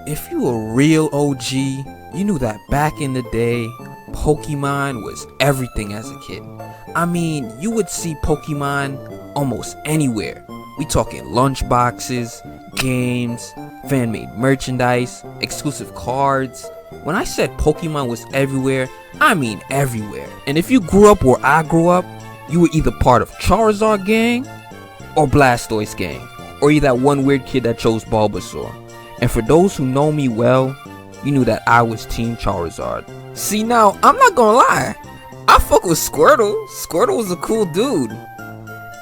If you a real OG, you knew that back in the day, Pokemon was everything as a kid. I mean, you would see Pokemon almost anywhere. We talking lunchboxes, games, fan-made merchandise, exclusive cards. When I said Pokemon was everywhere, I mean everywhere. And if you grew up where I grew up, you were either part of Charizard gang or Blastoise gang, or you're that one weird kid that chose Bulbasaur. And for those who know me well, you knew that I was Team Charizard. See, now, I'm not gonna lie, I fuck with Squirtle. Squirtle was a cool dude.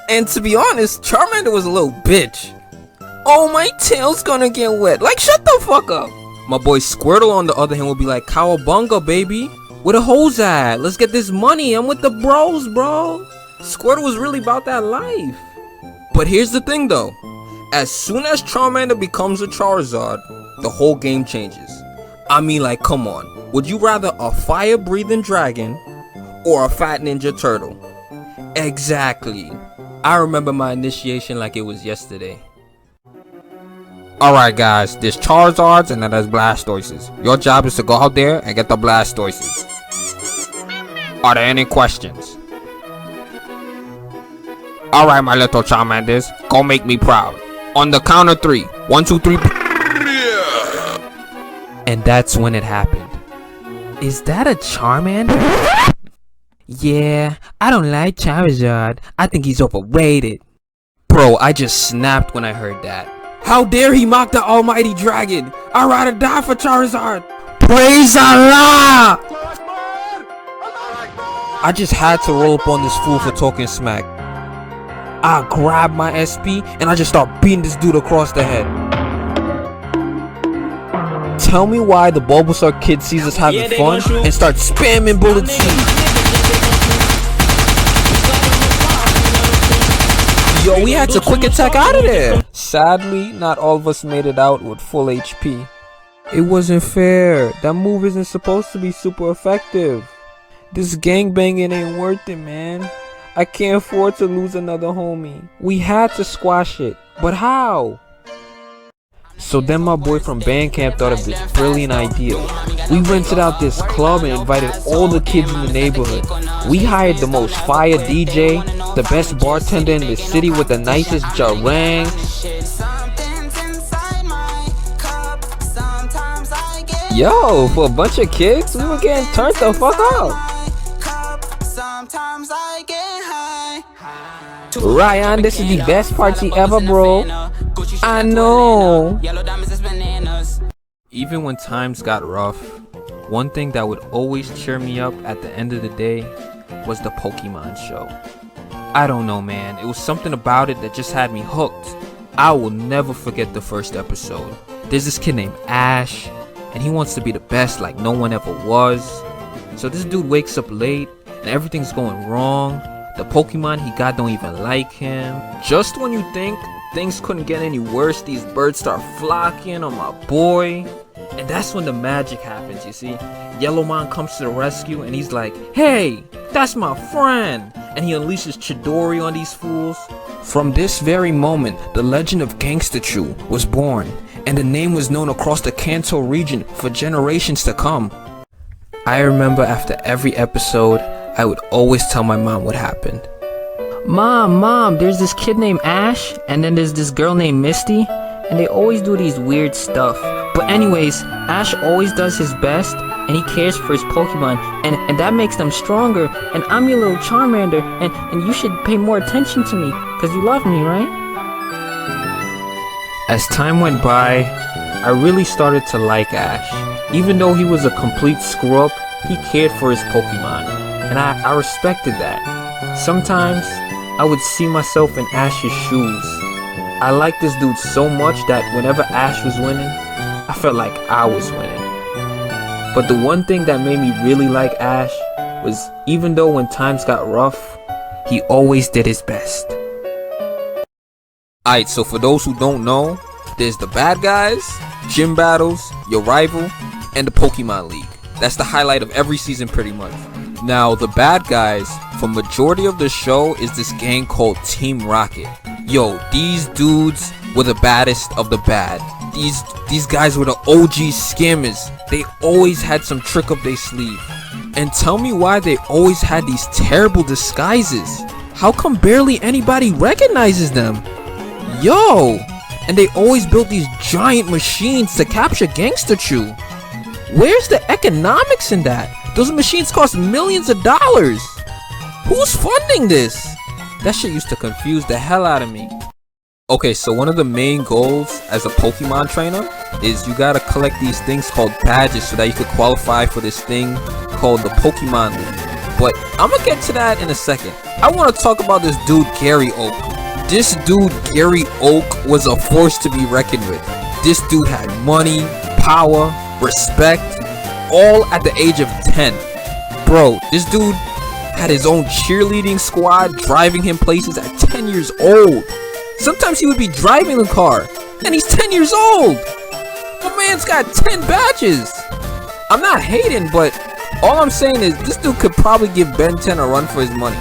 And to be honest, Charmander was a little bitch. Oh, my tail's gonna get wet. Like, shut the fuck up. My boy Squirtle, on the other hand, would be like, Cowabunga, baby. Where the hoes at? Let's get this money. I'm with the bros, bro. Squirtle was really about that life. But here's the thing, though. As soon as Charmander becomes a Charizard, the whole game changes. I mean, like, come on. Would you rather a fire-breathing dragon or a fat ninja turtle? Exactly. I remember my initiation like it was yesterday. Alright guys, there's Charizards and then there's Blastoises. Your job is to go out there and get the Blastoises. Are there any questions? Alright my little Charmanders, go make me proud. On the count of 3. 1, 2, 3. And that's when it happened. Is that a Charmander? Yeah, I don't like Charizard. I think he's overrated. Bro, I just snapped when I heard that. How dare he mock the almighty dragon? I'd rather die for Charizard. Praise Allah! I just had to roll up on this fool for talking smack. I grab my SP and I just start beating this dude across the head. Tell me why the Bulbasaur kid sees us having fun and starts spamming bullet seeds. Yo, we had to quick attack out of there. Sadly, not all of us made it out with full HP. It wasn't fair. That move isn't supposed to be super effective. This gangbanging ain't worth it, man. I can't afford to lose another homie. We had to squash it, but how? So then my boy from band camp thought of this brilliant idea. We rented out this club and invited all the kids in the neighborhood. We hired the most fire DJ, the best bartender in the city with the nicest jarang. Yo, for a bunch of kids, we were getting turned the fuck up. Ryan, this is the best party ever, bro. I know. Even when times got rough, one thing that would always cheer me up at the end of the day was the Pokemon show. I don't know, man. It was something about it that just had me hooked. I will never forget the first episode. There's this kid named Ash, and he wants to be the best like no one ever was. So this dude wakes up late, and everything's going wrong. The Pokemon he got don't even like him. Just when you think things couldn't get any worse, these birds start flocking on my boy. And that's when the magic happens, you see. Yellowmon comes to the rescue and he's like, hey, that's my friend. And he unleashes Chidori on these fools. From this very moment, the legend of Gangsta Chew was born. And the name was known across the Kanto region for generations to come. I remember after every episode, I would always tell my mom what happened. Mom, there's this kid named Ash, and then there's this girl named Misty, and they always do these weird stuff. But anyways, Ash always does his best, and he cares for his Pokemon, and that makes them stronger, and I'm your little Charmander, and you should pay more attention to me, because you love me, right? As time went by, I really started to like Ash. Even though he was a complete screw-up, he cared for his Pokemon, and I respected that. Sometimes, I would see myself in Ash's shoes. I liked this dude so much that whenever Ash was winning, I felt like I was winning. But the one thing that made me really like Ash was even though when times got rough, he always did his best. Alright, so for those who don't know, there's the bad guys, gym battles, your rival, and the Pokemon League. That's the highlight of every season pretty much. Now, the bad guys, for majority of the show, is this gang called Team Rocket. Yo, these dudes were the baddest of the bad. These guys were the OG scammers. They always had some trick up their sleeve. And tell me why they always had these terrible disguises. How come barely anybody recognizes them? Yo! And they always built these giant machines to capture Gangsta Chew. Where's the economics in that? Those machines cost millions of dollars. Who's funding this? That shit used to confuse the hell out of me. Okay, so one of the main goals as a Pokemon trainer is you gotta collect these things called badges so that you could qualify for this thing called the Pokemon League. But I'm gonna get to that in a second. I want to talk about this dude Gary Oak. This dude Gary Oak was a force to be reckoned with. This dude had money, power, respect, all at the age of 10. Bro, this dude had his own cheerleading squad driving him places at 10 years old. Sometimes he would be driving the car, and he's 10 years old. My man's got 10 badges. I'm not hating, but all I'm saying is this dude could probably give Ben 10 a run for his money.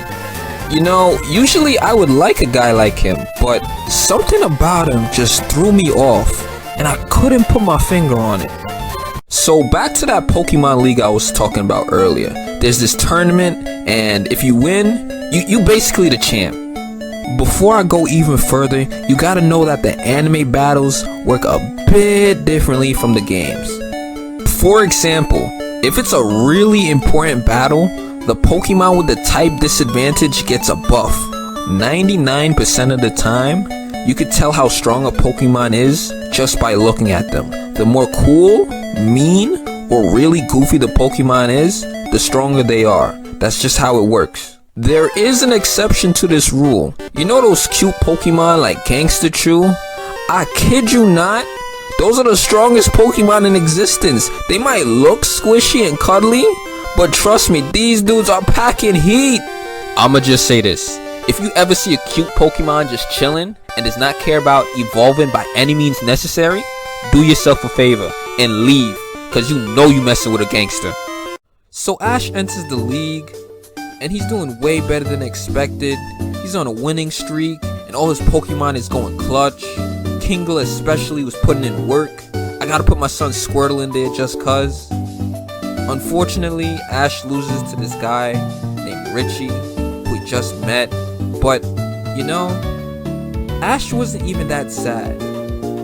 You know, usually I would like a guy like him, but something about him just threw me off, and I couldn't put my finger on it. So back to that Pokemon League I was talking about earlier. There's this tournament, and if you win, you basically the champ. Before I go even further, you gotta know that the anime battles work a bit differently from the games. For example, if it's a really important battle, the Pokemon with the type disadvantage gets a buff. 99% of the time, you could tell how strong a Pokemon is just by looking at them. The more cool, mean, or really goofy the Pokemon is, the stronger they are. That's just how it works. There is an exception to this rule. You know those cute Pokemon like Gangsta Chew? I kid you not, those are the strongest Pokemon in existence. They might look squishy and cuddly, but trust me, these dudes are packing heat. I'ma just say this. If you ever see a cute Pokemon just chilling and does not care about evolving by any means necessary, do yourself a favor and leave, cause you know you messing with a gangster. So Ash enters the league, and he's doing way better than expected. He's on a winning streak, and all his Pokemon is going clutch. Kingle especially was putting in work. I gotta put my son Squirtle in there just cuz. Unfortunately, Ash loses to this guy named Richie, who we just met. But, you know, Ash wasn't even that sad.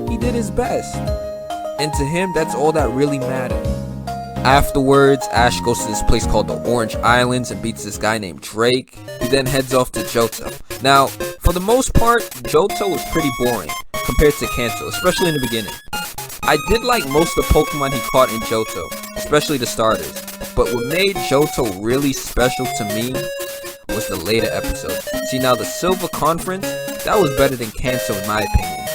He did his best. And to him, that's all that really mattered. Afterwards, Ash goes to this place called the Orange Islands and beats this guy named Drake. He then heads off to Johto. Now, for the most part, Johto was pretty boring compared to Kanto, especially in the beginning. I did like most of the Pokemon he caught in Johto, especially the starters. But what made Johto really special to me was the later episodes. See, now the Silver Conference, that was better than Kanto in my opinion.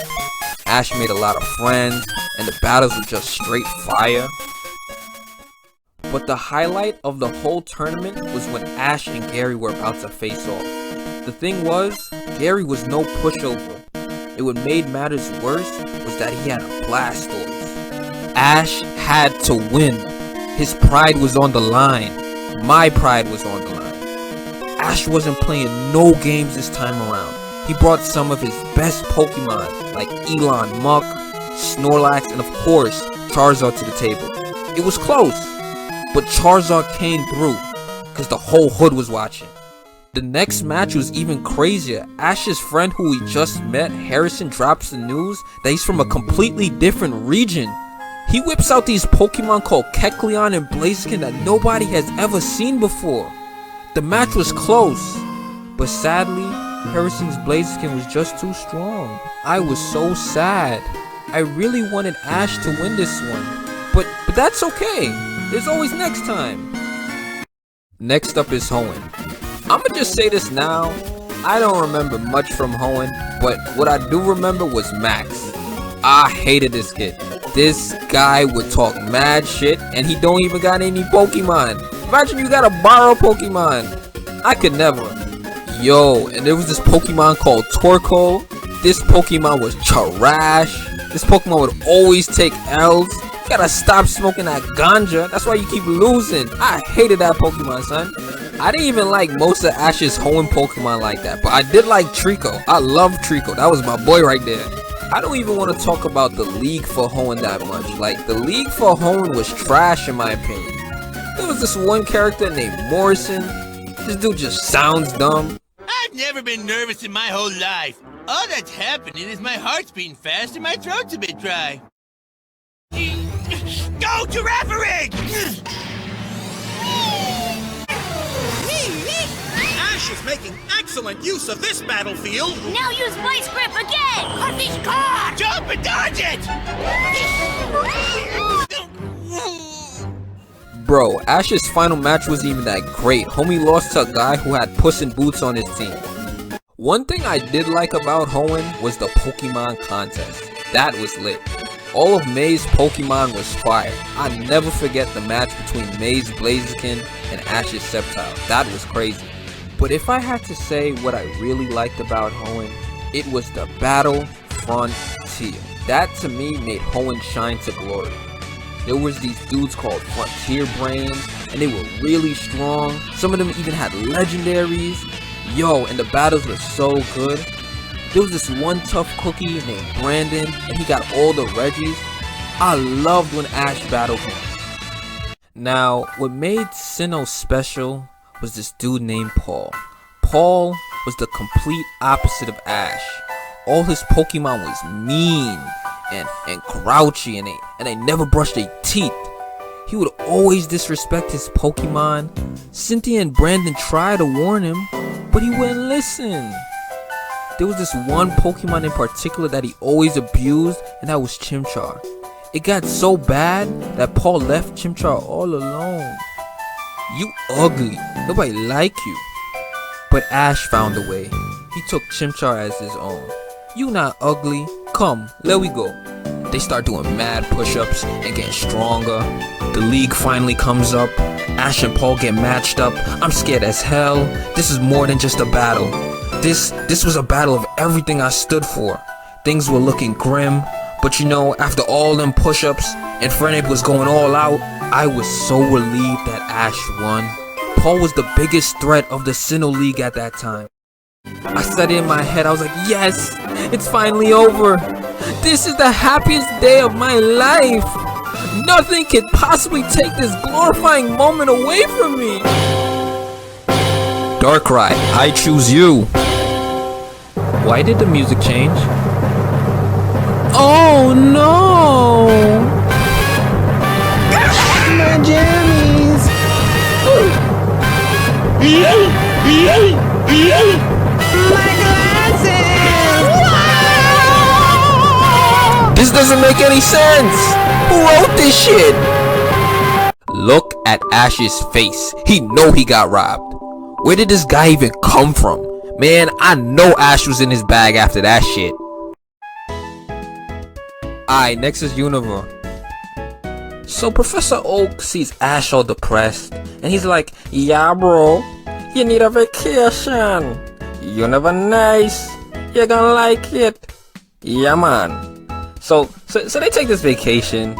Ash made a lot of friends, and the battles were just straight fire. But the highlight of the whole tournament was when Ash and Gary were about to face off. The thing was, Gary was no pushover. And what made matters worse was that he had a Blastoise. Ash had to win. His pride was on the line. My pride was on the line. Ash wasn't playing no games this time around. He brought some of his best Pokemon like Elon Muck, Snorlax, and of course, Charizard to the table. It was close, but Charizard came through because the whole hood was watching. The next match was even crazier. Ash's friend who we just met, Harrison, drops the news that he's from a completely different region. He whips out these Pokemon called Kecleon and Blaziken that nobody has ever seen before. The match was close, but sadly, Harrison's Blaziken was just too strong. I was so sad. I really wanted Ash to win this one, but that's okay. There's always next time. Next up is Hoenn. I'ma just say this now. I don't remember much from Hoenn, but what I do remember was Max. I hated this kid. This guy would talk mad shit, and he don't even got any Pokemon. Imagine you gotta borrow Pokemon. I could never. Yo, and there was this Pokemon called Torkoal. This Pokemon was trash. This Pokemon would always take L's. You gotta stop smoking that ganja. That's why you keep losing. I hated that Pokemon, son. I didn't even like most of Ash's Hoenn Pokemon like that, but I did like Trico. I love Trico. That was my boy right there. I don't even want to talk about the league for Hoenn that much. Like, the league for Hoenn was trash in my opinion. There was this one character named Morrison. This dude just sounds dumb. I've never been nervous in my whole life. All that's happening is my heart's beating fast and my throat's a bit dry. Go to rivalry! Ash is making excellent use of this battlefield. Now use Vice Grip again! He's gone! Jump and dodge it! Bro, Ash's final match wasn't even that great. Homie lost to a guy who had Puss in Boots on his team. One thing I did like about Hoenn was the Pokemon contest. That was lit. All of May's Pokemon was fire. I never forget the match between May's Blaziken and Ash's Sceptile. That was crazy. But if I had to say what I really liked about Hoenn, it was the Battle Frontier. That to me made Hoenn shine to glory. There was these dudes called Frontier Brains, and they were really strong. Some of them even had legendaries. Yo, and the battles were so good. There was this one tough cookie named Brandon, and he got all the Reggies. I loved when Ash battled him. Now, what made Sinnoh special was this dude named Paul. Paul was the complete opposite of Ash. All his Pokemon was mean and grouchy, and they never brushed their teeth. He would always disrespect his Pokemon. Cynthia and Brandon tried to warn him, but he wouldn't listen. There was this one Pokemon in particular that he always abused, and that was Chimchar. It got so bad that Paul left Chimchar all alone. You ugly, nobody like you. But Ash found a way. He took Chimchar as his own. You not ugly, come, let we go. They start doing mad push-ups and getting stronger. The league finally comes up. Ash and Paul get matched up. I'm scared as hell. This is more than just a battle. This was a battle of everything I stood for. Things were looking grim, but you know, after all them push-ups and Frenip was going all out, I was so relieved that Ash won. Paul was the biggest threat of the Sinnoh League at that time. I said it in my head, I was like, yes, it's finally over. This is the happiest day of my life. Nothing could possibly take this glorifying moment away from me. Darkrai, I choose you. Why did the music change? Oh no! My jammies! My glasses! This doesn't make any sense! Who wrote this shit? Look at Ash's face. He know he got robbed. Where did this guy even come from? Man, I know Ash was in his bag after that shit. Alright, next is Unova. So Professor Oak sees Ash all depressed, and he's like, yeah bro, you need a vacation. Unova nice, you're gonna like it. Yeah man. So they take this vacation,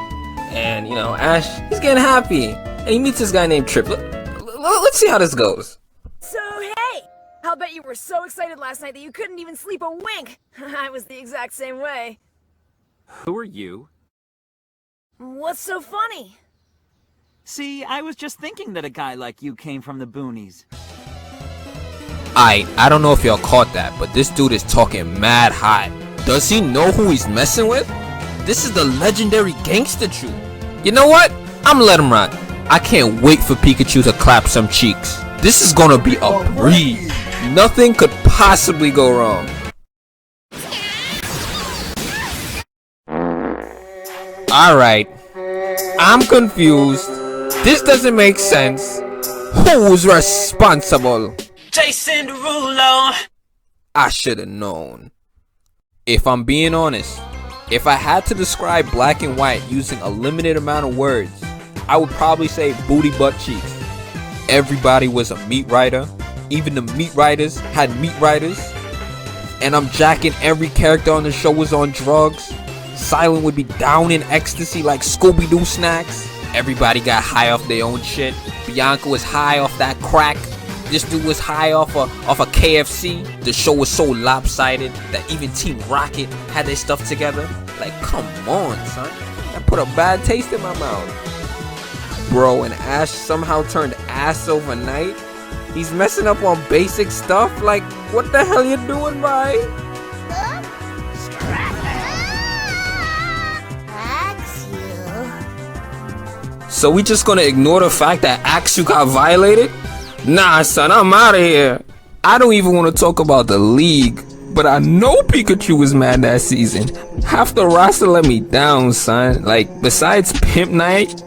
and you know, Ash, he's getting happy, and he meets this guy named Trip. Let's see how this goes. So hey, I'll bet you were so excited last night that you couldn't even sleep a wink. I was the exact same way. Who are you? What's so funny? See, I was just thinking that a guy like you came from the boonies. I don't know if y'all caught that, but this dude is talking mad hot. Does he know who he's messing with? This is the legendary Gangsta Chew. You know what? I'ma let him ride. I can't wait for Pikachu to clap some cheeks. This is gonna be a breeze. Nothing could possibly go wrong. Alright, I'm confused. This doesn't make sense. Who's responsible? Jason Derulo. I should've known. If I'm being honest, if I had to describe Black and White using a limited amount of words, I would probably say booty butt cheeks. Everybody was a meat writer. Even the meat writers had meat writers. And I'm jacking every character on the show was on drugs. Silent would be down in ecstasy like Scooby-Doo snacks. Everybody got high off their own shit. Bianca was high off that crack. This dude was high off a KFC. The show was so lopsided that even Team Rocket had their stuff together. Like, come on, son. That put a bad taste in my mouth. Bro, and Ash somehow turned ass overnight. He's messing up on basic stuff. Like, what the hell you doing, bye? So we just gonna ignore the fact that Axu got violated? Nah, son, I'm out of here. I don't even want to talk about the league, but I know Pikachu was mad that season. Half the roster let me down, son. Like, besides Pimp Knight,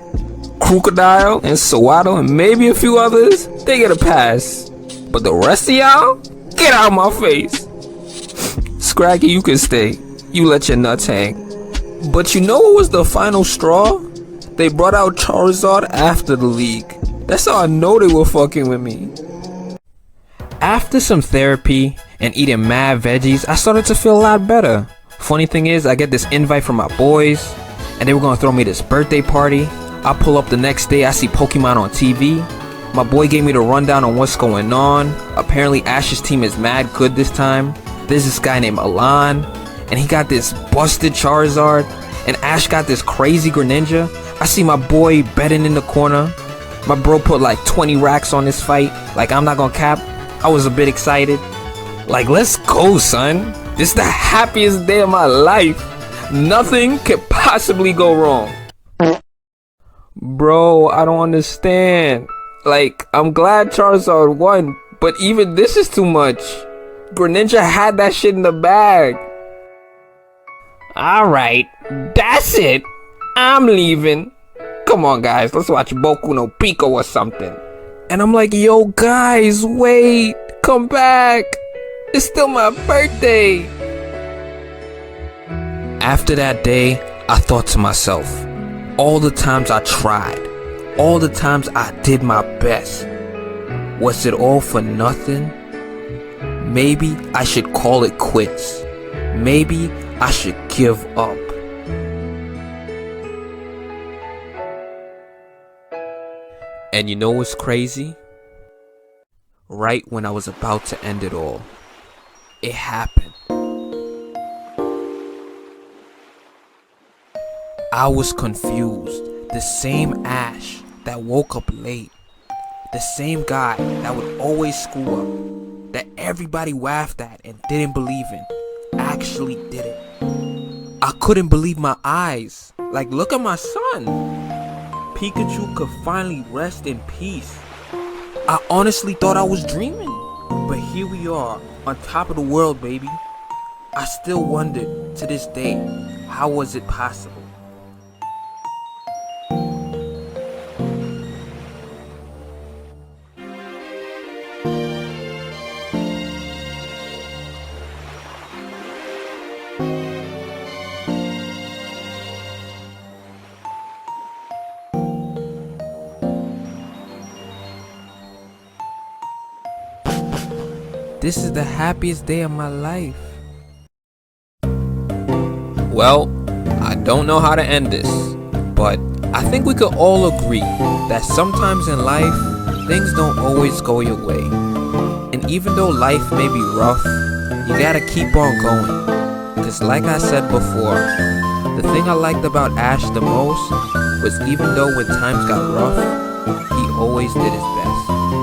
Crocodile, and Sawato, and maybe a few others, they get a pass. But the rest of y'all, get out of my face. Scraggy, you can stay. You let your nuts hang. But you know what was the final straw? They brought out Charizard after the league. That's how I know they were fucking with me. After some therapy and eating mad veggies, I started to feel a lot better. Funny thing is, I get this invite from my boys, and they were gonna throw me this birthday party. I pull up the next day, I see Pokemon on TV. My boy gave me the rundown on what's going on. Apparently Ash's team is mad good this time. There's this guy named Alan, and he got this busted Charizard, and Ash got this crazy Greninja. I see my boy betting in the corner. My bro put like 20 racks on this fight. Like, I'm not gonna cap. I was a bit excited. Like, let's go, son. This is the happiest day of my life. Nothing could possibly go wrong. Bro, I don't understand. Like, I'm glad Charizard won, but even this is too much. Greninja had that shit in the bag. Alright, that's it. I'm leaving. Come on, guys, let's watch Boku no Pico or something. And I'm like, yo, guys, wait, come back. It's still my birthday. After that day, I thought to myself, all the times I tried, all the times I did my best, was it all for nothing? Maybe I should call it quits. Maybe I should give up. And you know what's crazy? Right when I was about to end it all, it happened. I was confused. The same Ash that woke up late, the same guy that would always screw up, that everybody laughed at and didn't believe in, actually did it. I couldn't believe my eyes. Like, look at my son. Pikachu could finally rest in peace. I honestly thought I was dreaming. But here we are, on top of the world, baby. I still wondered, to this day, how was it possible? This is the happiest day of my life. Well, I don't know how to end this, but I think we could all agree that sometimes in life, things don't always go your way. And even though life may be rough, you gotta keep on going. Cause like I said before, the thing I liked about Ash the most was even though when times got rough, he always did his best.